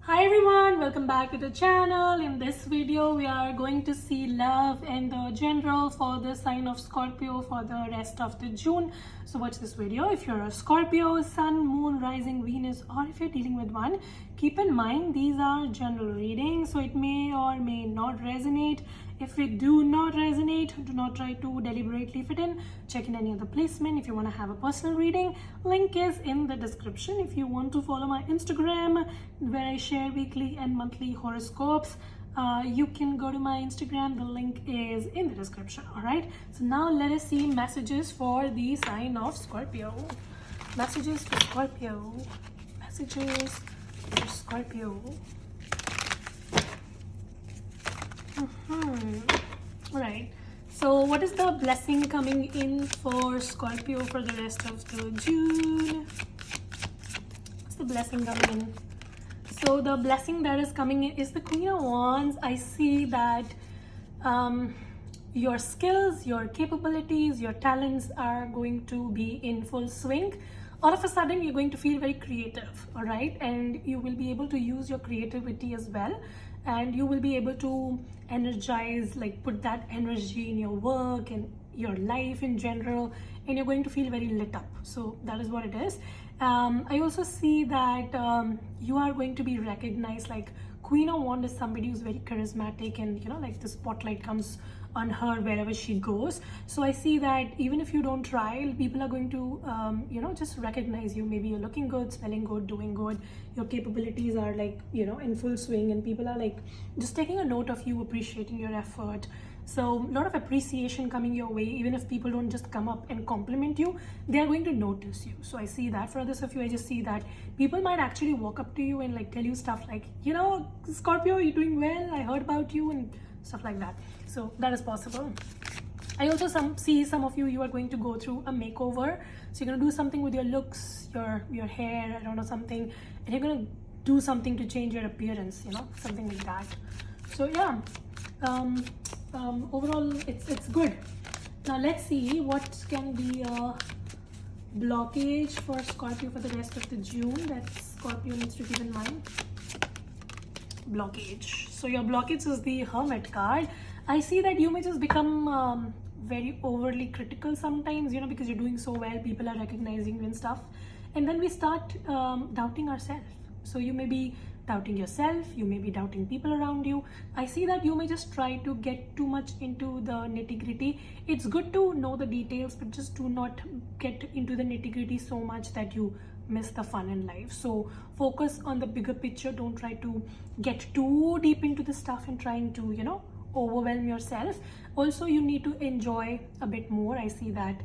Hi everyone, welcome back to the channel. In this video we are going to see love and the general for the sign of Scorpio for the rest of the June. So watch this video. If you're a Scorpio, Sun, Moon, Rising, Venus, or if you're dealing with one, keep in mind these are general readings, so it may or may not resonate. If it do not resonate, do not try to deliberately fit in. Check in any other placement if you want to have a personal reading. Link is in the description. If you want to follow my Instagram where I share weekly and monthly horoscopes, you can go to my Instagram. The link is in the description. All right, so now let us see messages for the sign of Scorpio. Messages for Scorpio. Messages for Scorpio. All right, so what is the blessing coming in for Scorpio for the rest of the June? What's the blessing coming in? So the blessing that is coming in is the Queen of Wands. I see that your skills, your capabilities, your talents are going to be in full swing. All of a sudden you're going to feel very creative, all right, and you will be able to use your creativity as well, and you will be able to energize, like put that energy in your work and your life in general, and you're going to feel very lit up. So that is what it is. I also see that you are going to be recognized. Like Queen of Wands is somebody who's very charismatic, and you know, like the spotlight comes on her wherever she goes. So I see that even if you don't try, people are going to just recognize you. Maybe you're looking good, smelling good, doing good, your capabilities are like in full swing, and people are like just taking a note of you, appreciating your effort. So a lot of appreciation coming your way. Even if people don't just come up and compliment you, they are going to notice you. So I see that. For others of you, I just see that people might actually walk up to you and like tell you stuff like, Scorpio, you're doing well, I heard about you, and stuff like that. So that is possible. I also see some of you are going to go through a makeover. So you're going to do something with your looks, your hair, I don't know, something, and you're going to do something to change your appearance, something like that. So yeah, overall it's good. Now let's see what can be a blockage for Scorpio for the rest of the June that Scorpio needs to keep in mind. Blockage. So your blockage is the Hermit card. I see that you may just become very overly critical sometimes, because you're doing so well, people are recognizing you and stuff, and then we start doubting ourselves. So you may be doubting yourself, you may be doubting people around you. I see that you may just try to get too much into the nitty-gritty. It's good to know the details, but just do not get into the nitty-gritty so much that you miss the fun in life. So focus on the bigger picture. Don't try to get too deep into the stuff and trying to overwhelm yourself. Also, you need to enjoy a bit more. I see that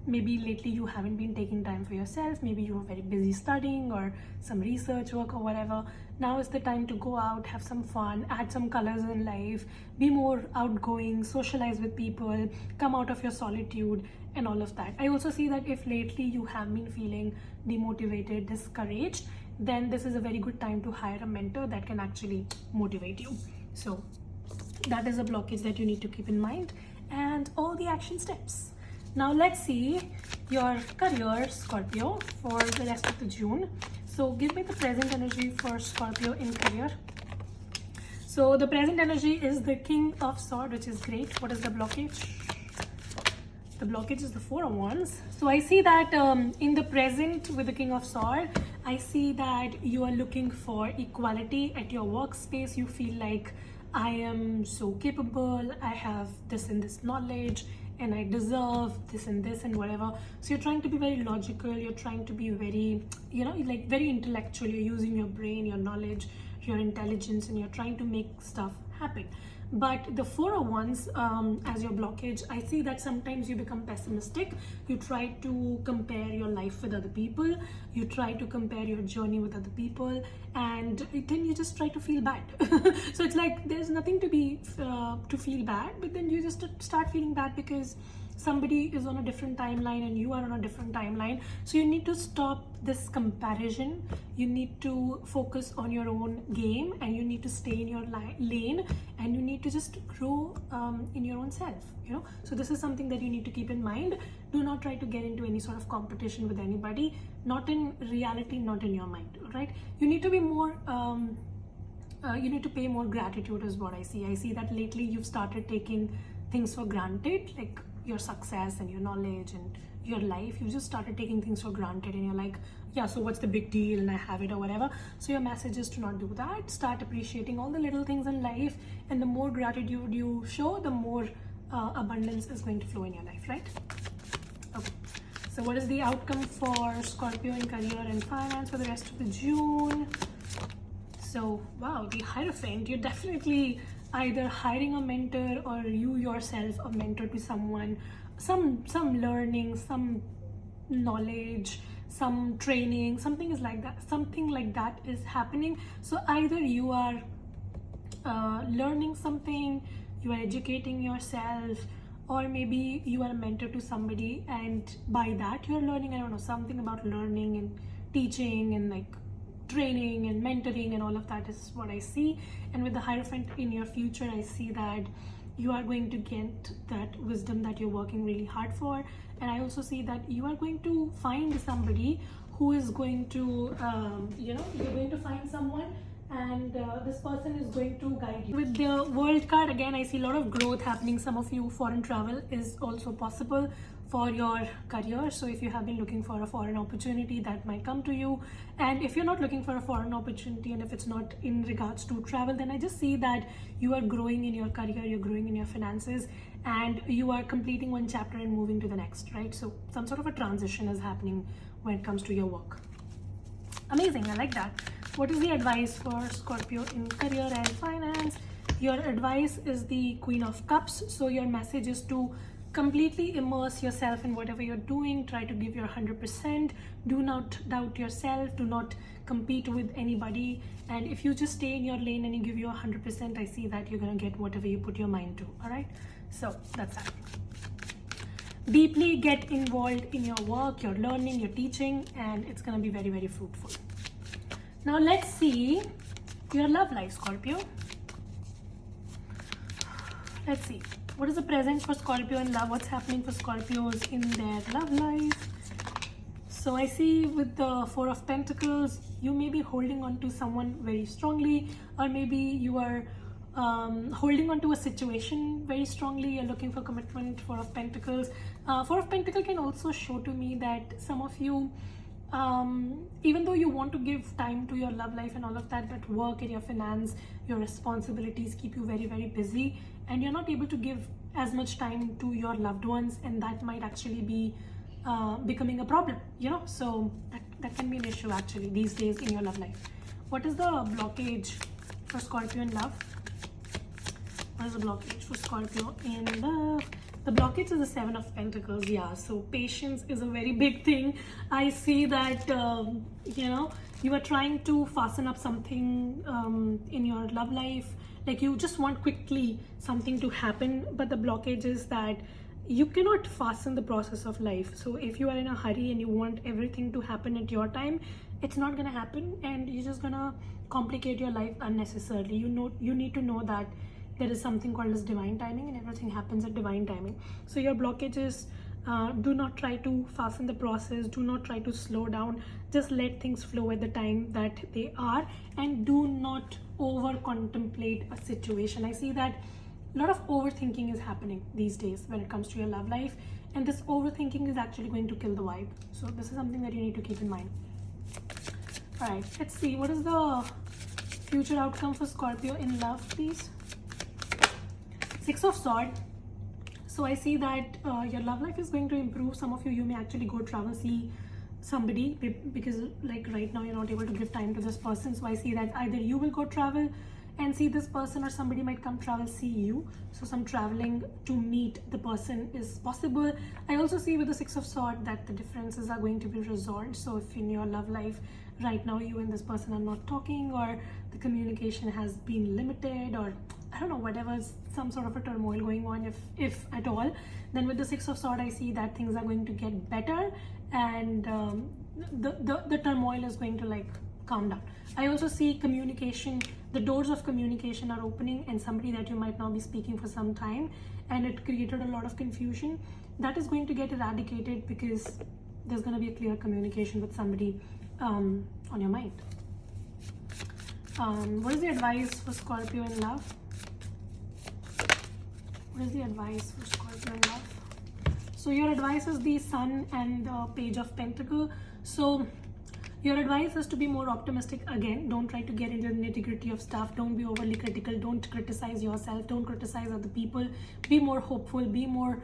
maybe lately you haven't been taking time for yourself. Maybe you were very busy studying or some research work or whatever. Now is the time to go out, have some fun, add some colors in life, be more outgoing, socialize with people, come out of your solitude and all of that. I also see that if lately you have been feeling demotivated, discouraged, then this is a very good time to hire a mentor that can actually motivate you. So that is a blockage that you need to keep in mind, and all the action steps. Now let's see your career, Scorpio, for the rest of the June. So give me the present energy for Scorpio in career. So the present energy is the King of Swords, which is great. What is the blockage? The blockage is the Four of Wands. So I see that in the present with the King of Swords, I see that you are looking for equality at your workspace. You feel like, I am so capable, I have this and this knowledge, and I deserve this and this and whatever. So you're trying to be very logical, you're trying to be very, like very intellectual. You're using your brain, your knowledge, your intelligence, and you're trying to make stuff happen. But the Four of Wands as your blockage, I see that sometimes you become pessimistic. You try to compare your life with other people. You try to compare your journey with other people, and then you just try to feel bad. So it's like there's nothing to feel bad, but then you just start feeling bad because somebody is on a different timeline and you are on a different timeline. So you need to stop this comparison. You need to focus on your own game, and you need to stay in your lane, and you need to just grow in your own self, you know. So this is something that you need to keep in mind. Do not try to get into any sort of competition with anybody, not in reality, not in your mind, right? You need to be more you need to pay more gratitude is what I see. I see that lately you've started taking things for granted, like your success and your knowledge and your life. You just started taking things for granted, and you're like, yeah, so what's the big deal, and I have it or whatever. So your message is to not do that. Start appreciating all the little things in life, and the more gratitude you show, the more abundance is going to flow in your life, right? Okay, so what is the outcome for Scorpio in career and finance for the rest of the June? So wow, the Hierophant, you're definitely either hiring a mentor or you yourself a mentor to someone, some learning, some knowledge, some training, something like that is happening. So either you are learning something, you are educating yourself, or maybe you are a mentor to somebody, and by that you're learning, I don't know, something about learning and teaching and like training and mentoring and all of that is what I see. And with the Hierophant in your future, I see that you are going to get that wisdom that you're working really hard for. And I also see that you are going to find somebody who is going to you're going to find someone, and this person is going to guide you. With the World card, again, I see a lot of growth happening. Some of you, foreign travel is also possible for your career. So if you have been looking for a foreign opportunity, that might come to you. And if you're not looking for a foreign opportunity, and if it's not in regards to travel, then I just see that you are growing in your career, you're growing in your finances, and you are completing one chapter and moving to the next, right? So some sort of a transition is happening when it comes to your work. Amazing, I like that. What is the advice for Scorpio in career and finance? Your advice is the Queen of Cups. So your message is to completely immerse yourself in whatever you're doing. Try to give your 100%. Do not doubt yourself. Do not compete with anybody. And if you just stay in your lane and you give your 100%, I see that you're going to get whatever you put your mind to. All right. So that's that. Deeply get involved in your work, your learning, your teaching, and it's going to be very, very fruitful. Now let's see your love life, Scorpio. Let's see. What is the present for Scorpio in love? What's happening for Scorpios in their love life? So I see with the Four of Pentacles, you may be holding on to someone very strongly, or maybe you are holding on to a situation very strongly. You're looking for commitment. Four of Pentacles. Four of Pentacles can also show to me that some of you, even though you want to give time to your love life and all of that, but work and your finance, your responsibilities keep you very, very busy, and you're not able to give as much time to your loved ones, and that might actually be becoming a problem, you know. So that can be an issue actually these days in your love life. What is the blockage for Scorpio in love? What is the blockage for Scorpio in love? The blockage is the Seven of Pentacles. Yeah, so patience is a very big thing. I see that you are trying to fasten up something in your love life, like you just want quickly something to happen, but the blockage is that you cannot fasten the process of life. So if you are in a hurry and you want everything to happen at your time, it's not going to happen, and you're just going to complicate your life unnecessarily. You need to know that there is something called as divine timing, and everything happens at divine timing. So your blockage is do not try to fasten the process, do not try to slow down, just let things flow at the time that they are, and do not over contemplate a situation. I see that a lot of overthinking is happening these days when it comes to your love life, and this overthinking is actually going to kill the vibe. So this is something that you need to keep in mind. All right, let's see, what is the future outcome for Scorpio in love, please? Six of Swords. So I see that your love life is going to improve. Some of you may actually go travel, see somebody, because like right now you're not able to give time to this person. So I see that either you will go travel and see this person, or somebody might come travel, see you. So some traveling to meet the person is possible. I also see with the Six of Swords that the differences are going to be resolved. So if in your love life right now you and this person are not talking, or the communication has been limited, or I don't know, whatever's some sort of a turmoil going on, if at all. Then with the Six of Swords, I see that things are going to get better, and the turmoil is going to like calm down. I also see communication, the doors of communication are opening, and somebody that you might not be speaking for some time and it created a lot of confusion, that is going to get eradicated because there's going to be a clear communication with somebody on your mind. What is the advice for Scorpio in love? What is the advice for Scorpio in love? So your advice is the Sun and the Page of Pentacle. So your advice is to be more optimistic. Again, don't try to get into the nitty-gritty of stuff. Don't be overly critical. Don't criticize yourself. Don't criticize other people. Be more hopeful. Be more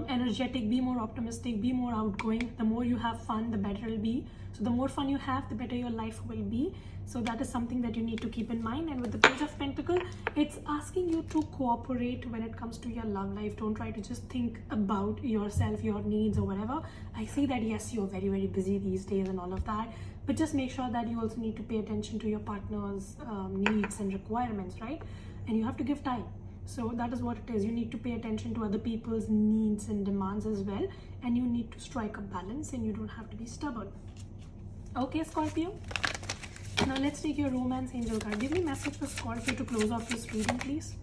energetic. Be more optimistic. Be more outgoing. The more you have fun, the better it'll be. So the more fun you have, the better your life will be. So that is something that you need to keep in mind. And with the Page of Pentacle, it's asking you to cooperate when it comes to your love life. Don't try to just think about yourself, your needs or whatever. I see that yes, you're very, very busy these days and all of that, but just make sure that you also need to pay attention to your partner's needs and requirements, right? And you have to give time. So that is what it is. You need to pay attention to other people's needs and demands as well, and you need to strike a balance, and you don't have to be stubborn. Okay, Scorpio. Now let's take your Romance Angel card. Give me a message for Scorpio to close off this reading, please.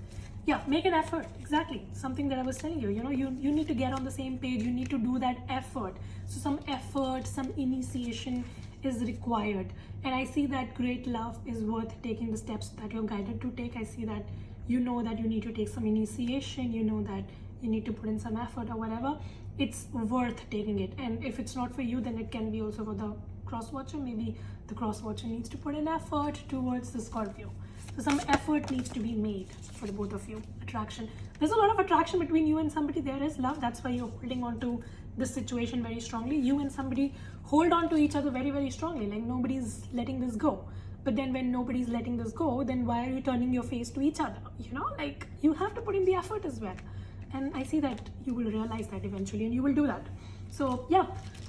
Yeah, make an effort. Exactly. Something that I was telling you. You know, you need to get on the same page. You need to do that effort. So some effort, some initiation is required. And I see that great love is worth taking the steps that you're guided to take. I see that you know that you need to take some initiation. You know that you need to put in some effort or whatever. It's worth taking it. And if it's not for you, then it can be also for the cross-watcher. Maybe the cross-watcher needs to put in effort towards the Scorpio. So some effort needs to be made for the both of you. Attraction. There's a lot of attraction between you and somebody. There is love. That's why you're holding on to this situation very strongly. You and somebody hold on to each other very, very strongly. Like nobody's letting this go. But then when nobody's letting this go, then why are you turning your face to each other? You know, like you have to put in the effort as well. And I see that you will realize that eventually, and you will do that. So yeah,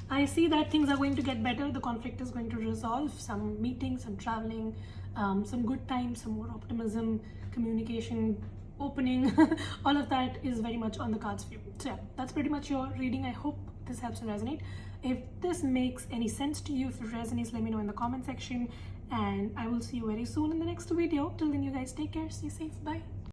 I see that things are going to get better. The conflict is going to resolve. Some meetings, some traveling, some good times, some more optimism, communication, opening. All of that is very much on the cards for you. So yeah, that's pretty much your reading. I hope this helps to resonate. If this makes any sense to you, if it resonates, let me know in the comment section. And I will see you very soon in the next video. Till then, you guys take care. Stay safe. Bye.